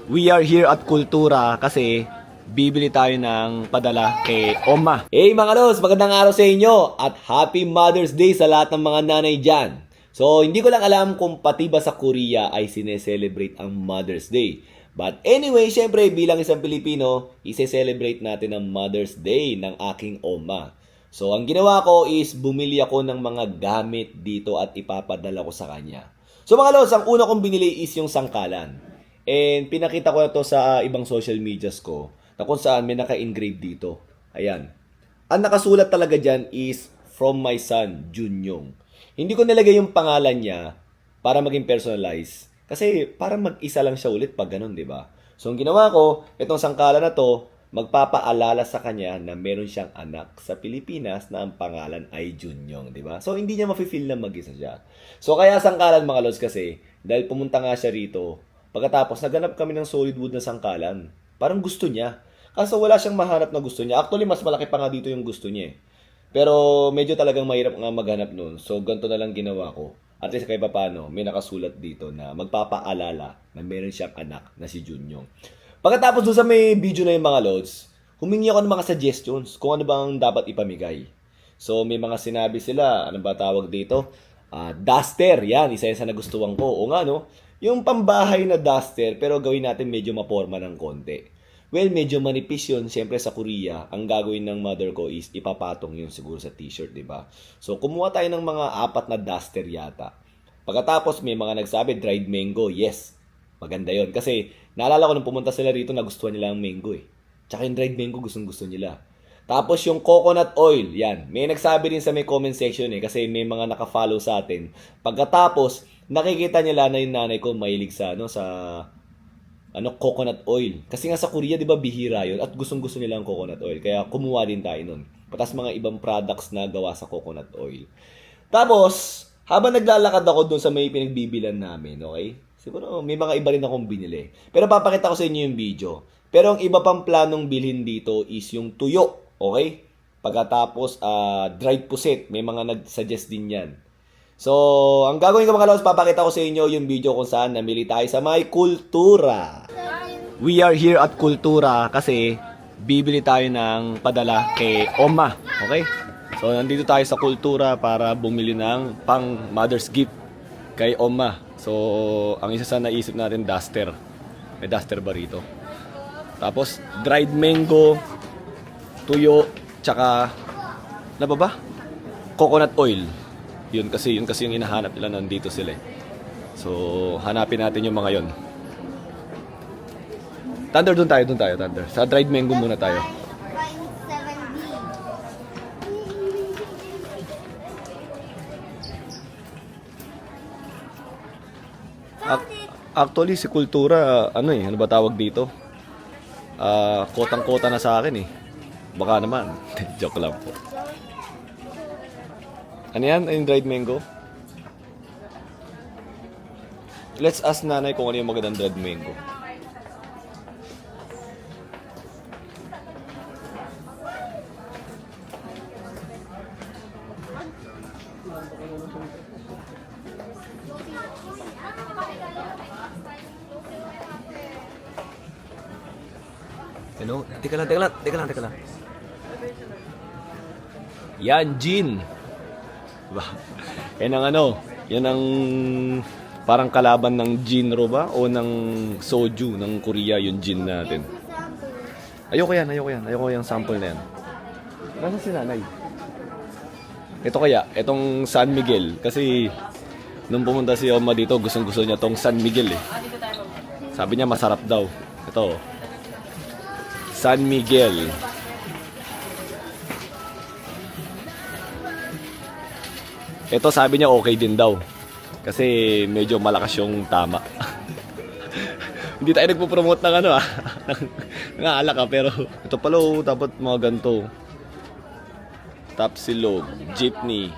We are here at Kultura kasi bibili tayo ng padala kay Oma. Hey mga los, magandang araw sa inyo at Happy Mother's Day sa lahat ng mga nanay dyan. So, hindi ko lang alam kung pati ba sa Korea ay sineselebrate ang Mother's Day. But anyway, syempre bilang isang Pilipino, ise-celebrate natin ang Mother's Day ng aking Oma. So, ang ginawa ko is bumili ako ng mga gamit dito at ipapadala ko sa kanya. So mga los, ang una kong binili is yung sangkalan. And pinakita ko na to sa ibang social medias ko na kung saan may naka-engrave dito. Ayan. Ang nakasulat talaga dyan is from my son, Junyong. Hindi ko nilagay yung pangalan niya para maging personalized. Kasi para mag-isa lang siya ulit pag ganun, di ba? So ang ginawa ko, itong sangkalan na to, magpapaalala sa kanya na meron siyang anak sa Pilipinas na ang pangalan ay Junyong, di ba? So hindi niya mafe-feel na mag-isa siya. So kaya sangkalan mga lods kasi, dahil pumunta nga siya rito, pagkatapos, naghanap kami ng solid wood na sangkalan. Parang gusto niya. Kaso wala siyang mahanap na gusto niya. Actually, mas malaki pa nga dito yung gusto niya eh. Pero medyo talagang mahirap nga maghanap nun. So, ganito na lang ginawa ko. At least kahit paano, may nakasulat dito na magpapaalala na meron siyang anak na si Junyong. Pagkatapos doon sa may video na yung mga lods, humingi ako ng mga suggestions kung ano bang dapat ipamigay. So, may mga sinabi sila, ano ba tawag dito? Duster, yan, isa yan sa nagustuhan ko. O nga, no? Yung pambahay na duster, pero gawin natin medyo maporma ng konti. Well, medyo manipis yun. Siyempre sa Korea, ang gagawin ng mother ko is ipapatong yun siguro sa t-shirt, di ba? So, kumuha tayo ng mga 4 na duster yata. Pagkatapos, may mga nagsabi, dried mango. Yes, maganda yun. Kasi, naalala ko nung pumunta sila rito, nagustuhan nila ang mango eh. Tsaka yung dried mango, gustong-gusto nila. Tapos yung coconut oil, yan. May nagsabi din sa may comment section eh, kasi may mga naka-follow sa atin. Pagkatapos, nakikita nila na yung nanay ko mahilig sa coconut oil. Kasi nga sa Korea, 'di ba, bihira 'yon at gustong-gusto nila ang coconut oil. Kaya kumuha din tayo nun. Patas mga ibang products na gawa sa coconut oil. Tapos, habang naglalakad ako doon sa may pinagbibilan namin, okay? Siguro may mga iba rin akong binili. Pero papakita ko sa inyo yung video. Pero ang iba pang planong bilhin dito is yung tuyo, okay? Pagkatapos, dried puset. May mga nag-suggest din yan. So, ang gagawin ko mga lods, papakita ko sa inyo yung video kung saan namili tayo sa may Kultura. We are here at Kultura kasi bibili tayo ng padala kay Oma. Okay? So, nandito tayo sa Kultura para bumili ng pang mother's gift kay Oma. So, ang isa sa naisip natin, duster. May duster ba rito? Tapos, dried mango, tuyo, tsaka, ano ba? Coconut oil. Yun kasi yung hinahanap nila, nandito sila eh. So, hanapin natin yung mga yon. Thunder, doon tayo, Thunder. Sa dried mango muna tayo. Actually, si Kultura, ano ba tawag dito? Kotang-kota na sa akin eh. Baka naman. Joke lang po. Ano yan? Yung dried mango? Let's ask nanay kung ano yung magandang dried mango. Ano? Teka lang. Yan, gin. Yan ang yan ang parang kalaban ng ginro ba? O ng soju ng Korea, yung gin natin. Ayoko yan. Ayoko yung sample na yan. Nasaan si nanay? Ito kaya, itong San Miguel. Kasi nung pumunta si Oma dito, gustong-gusto niya tong San Miguel eh. Sabi niya masarap daw. Ito, San Miguel. Ito sabi niya okay din daw. Kasi medyo malakas yung tama. Hindi tayo nagpo-promote ng ng alak pero ito pala dapat mga ganito. Tapsilog, jeepney.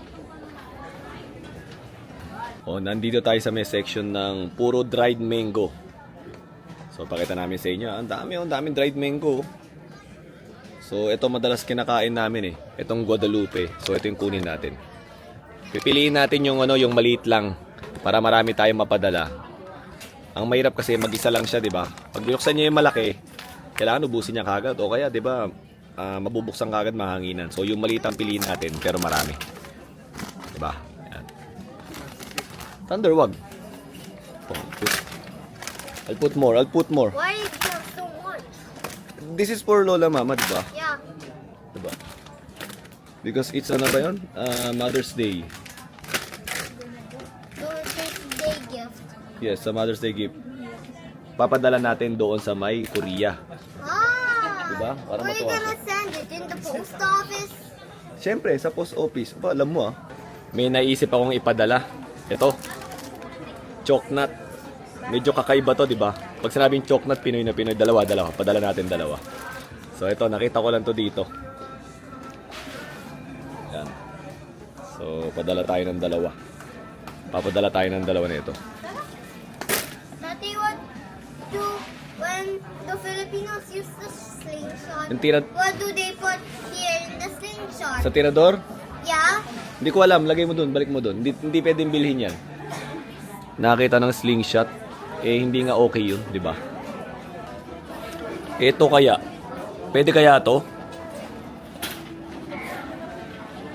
Nandito tayo sa may section ng puro dried mango. So pakita namin sa inyo, ang daming dried mango. So ito madalas kinakain namin eh. Itong Guadalupe. So ito yung kunin natin. Pipiliin natin yung yung maliit lang para marami tayong mapadala. Ang mahirap kasi mag-isa lang siya, di ba? Pag binuksan niya yung malaki, kailangan ubusin niya kagad. O kaya, di ba, mabubuksan kagad mahanginan. So, yung maliit ang piliin natin, pero marami. Di ba? Yan. Thunder, wag. Oh, I'll put more. Why is there so much? This is for Lola Mama, di ba? Yeah. Diba? Because it's ano ba yun? Mother's Day. Birthday gift. Yes, sa Mother's Day gift. Papadala natin doon sa may Korea. Ah! Diba? Para Where are you matuwa gonna send it? In the post office? Siyempre, sa post office. Ba, alam mo May naisip akong ipadala. Ito. Choknut. Medyo kakaiba to, di ba? Pag sinabing choknut, Pinoy na Pinoy, dalawa. Padala natin dalawa. So, ito, nakita ko lang to dito. Yan. So, padala tayo ng dalawa. Papadala tayo ng dalawa nito. Daddy, what do when the Filipinos use the slingshot? What do they put here in the slingshot? Sa tirador? Yeah? Hindi ko alam. Lagay mo dun. Balik mo dun. Hindi pwedeng bilhin yan. Nakakita ng slingshot. Eh, hindi nga okay yun. Di ba? Ito kaya. Pwede kaya to?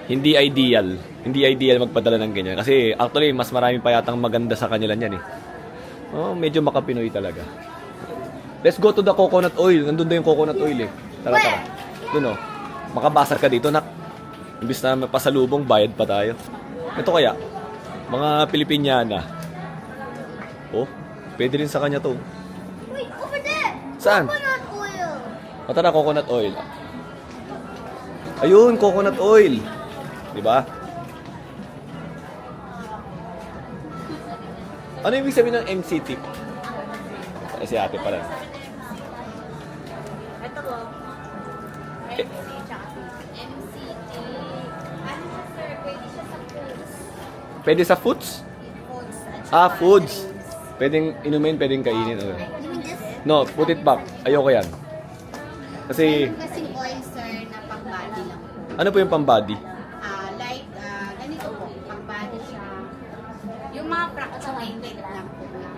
Hindi ideal. Hindi ideal magpadala ng ganyan. Kasi actually, mas marami pa yatang maganda sa kanila niyan eh. Oh, medyo makapinoy talaga. Let's go to the coconut oil. Nandun na yung coconut oil eh. Tara. Dun makabasar ka dito, nak. Imbis na pasalubong, bayad pa tayo. Ito kaya, mga Pilipiniana. Oh, pwede rin sa kanya to. Wait, over there! Saan? Coconut oil! O tara, coconut oil. Ayun, coconut oil. Diba? Ano ibig sabihin ng MCT? Si ate pala. Ito po. Eh. MC tsaka MCT. Ano siya, sir? Pwede siya sa foods. Pwede sa foods? Foods. at saka Foods. drinks. Pwedeng inumin, pwedeng kainin. Okay. You mean this? No, put it back. Ayoko yan. Kasi, Meron kasing oil, sir, na pang-body lang po. ano po yung pang-body? Ganito po. Pang-body siya. Yung mga fractionated lang po ng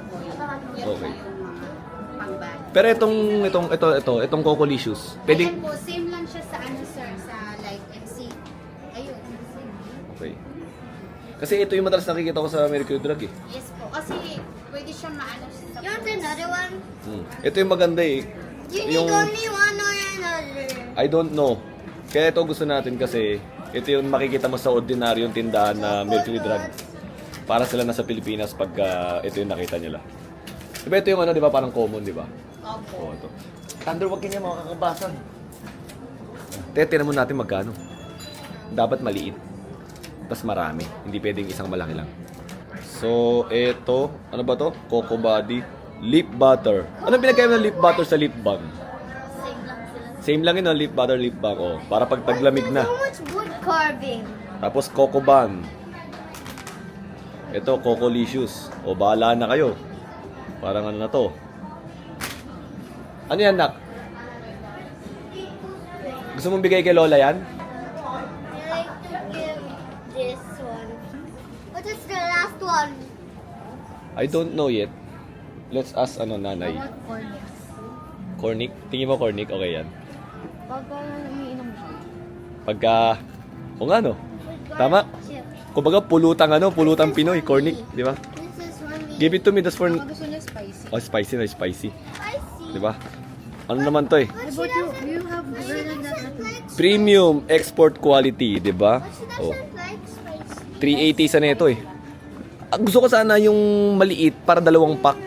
oil. Yun po Okay. yung mga pang-body. Pero itong Cocolicious. Pwedeng, Ayan po, same lang siya sa ano, sir, sa like MC. Ayun, MC. okay. Kasi ito yung madalas nakikita ko sa Mercury Drug eh. Yes po. Kasi pwede siya maano siya sa You want another one? Ito yung maganda eh. You need only one or another. I don't know. Kaya ito gusto natin kasi ito yung makikita mo sa ordinaryong tindahan na Mercury Drug. Para sila nasa Pilipinas pag ito yung nakita nila. Diba ito yung ano, di ba? Parang common, di ba? Opo. Oo, ito. Thunder, wag kanya makakabasan. Tinan mo natin magkano. Dapat maliit. Tapos marami. Hindi pwedeng isang malaki lang. So, ito. Ano ba to? Coco Body. Lip butter. Anong pinagkaya ng lip butter sa lip balm? Same lang sila. Same lang yun, lip butter, lip balm. Oh, para pag taglamig na. So much wood carving. Tapos Coco Bun. Ito, Cocolicious. O, bahala na kayo. Parang ano na to. Ano yan, nak? Gusto mong bigay kay Lola yan? I like to give this one. What is the last one? I don't know yet. Let's ask nanay. Bawat corners. Cornic? Tingin mo cornic? Okay yan. Pagka umiinom siya. Pagka... O nga no? Tama? Chip. Kumbaga pulutang Pinoy. Cornic, di ba? This is one we Give it to me, that's for... Baka gusto niya spicy. Oh, spicy na, spicy. spicy. Di ba? Ano naman to eh? But But she you doesn't, have but she better than that. doesn't like Premium export quality, di ba? But she Oh. doesn't like spicy. 380 sa nito eh. Gusto ko sana yung maliit para 2 pack.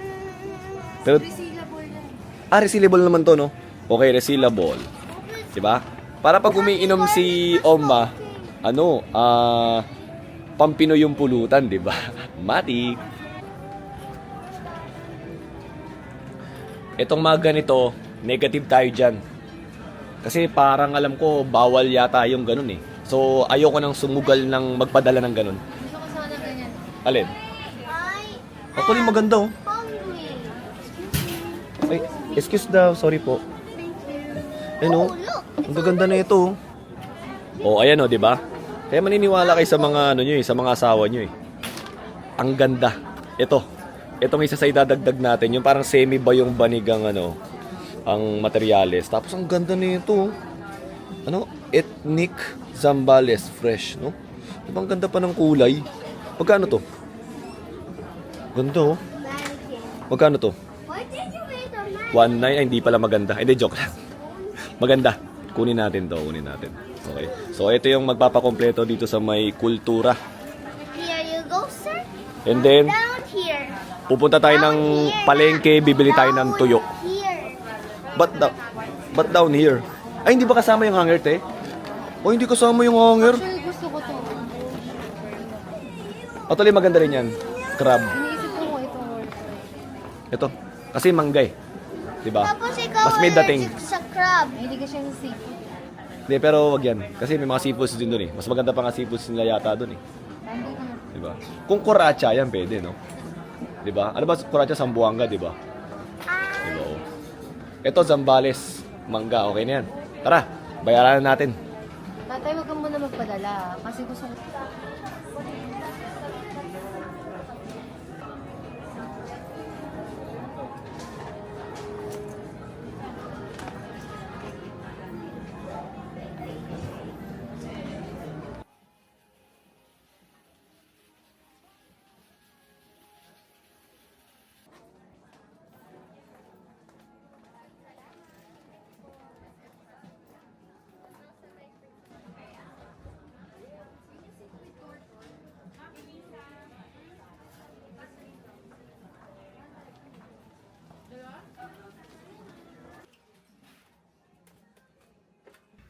Pero, Resealable yan. resealable naman to, no? Okay, resealable. Diba? Para pag umiinom si Oma, pampino yung pulutan, diba? Matik. Itong mga ganito, negative tayo dyan. Kasi parang alam ko, bawal yata yung ganun eh. So, ayoko nang sumugal ng magpadala ng ganun. Gusto ko sana ganyan. Alin? I Actually, maganda oh. hungry. Ay, excuse daw, sorry po. Ano? Look. Ang gaganda na ito. Oh, ayan oh, 'di ba? Kaya maniniwala kayo sa mga sa mga asawa niyo eh. Ang ganda. Ito. itong isa sa idadagdag natin, yung parang semi ba yung banigang ano, ang materyales. Tapos ang ganda nito. Ano? Ethnic Zambales fresh, no? Diba ang ganda pa ng kulay? Magkano to? Ganda oh. Magkano to? Why did you wait on my 1.9? Ay, hindi pala maganda. Hindi, joke lang. Maganda. Kunin natin to, kunin natin. Okay. So, ito yung magpapakompleto dito sa may kultura. Here you go, sir. And then, Down here. pupunta tayo ng palengke, bibili tayo ng tuyo. Here. But down here? Ay, hindi ba kasama yung hanger, te? O, hindi kasama yung hanger. Actually, gusto ko to. Actually, maganda rin yan. Crab. Iniisip ko kung ito worth. Ito. Kasi mangga eh. Diba? Tapos ikaw Mas may dating. allergic sa crab. Hindi ka siyang seafood. Hindi, pero wag yan. Kasi may mga seafoods din dun eh. Mas maganda pa nga seafoods nila yata dun eh. Nandun ka na. Diba? Kung kuratsa, yan pwede, no? Diba? Ano ba kuratsa? Sambuanga, diba? Diba? Oh. Ito, Zambales. Mangga, okay na yan. Tara, bayaran na natin. Tatay, wag ka muna magpadala. Kasi gusto ko...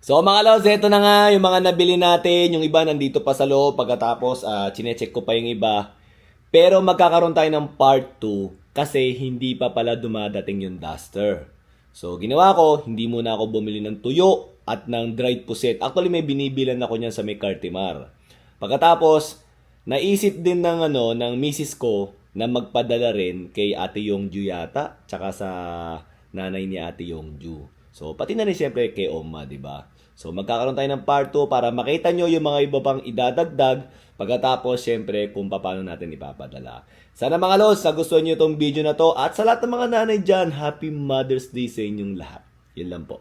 So mga lods, ito na nga yung mga nabili natin. Yung iba nandito pa sa loob. Pagkatapos, chinecheck ko pa yung iba. Pero magkakaroon tayo ng part 2 kasi hindi pa pala dumadating yung duster. So ginawa ko, hindi muna ako bumili ng tuyo at ng dried puset. Actually may binibilan ako niyan sa may Cartimar. Pagkatapos, naisip din ng misis ko na magpadala rin kay Ate Yongju yata, tsaka sa nanay ni Ate Yongju. So pati na rin siyempre kay Oma, di ba? So magkakaroon tayo ng part 2 para makita nyo yung mga iba pang idadagdag. Pagkatapos, syempre, kung paano natin ipapadala. Sana mga lods, nagustuhan nyo itong video na to. At sa lahat ng mga nanay dyan, Happy Mother's Day sa inyong lahat. Yun lang po.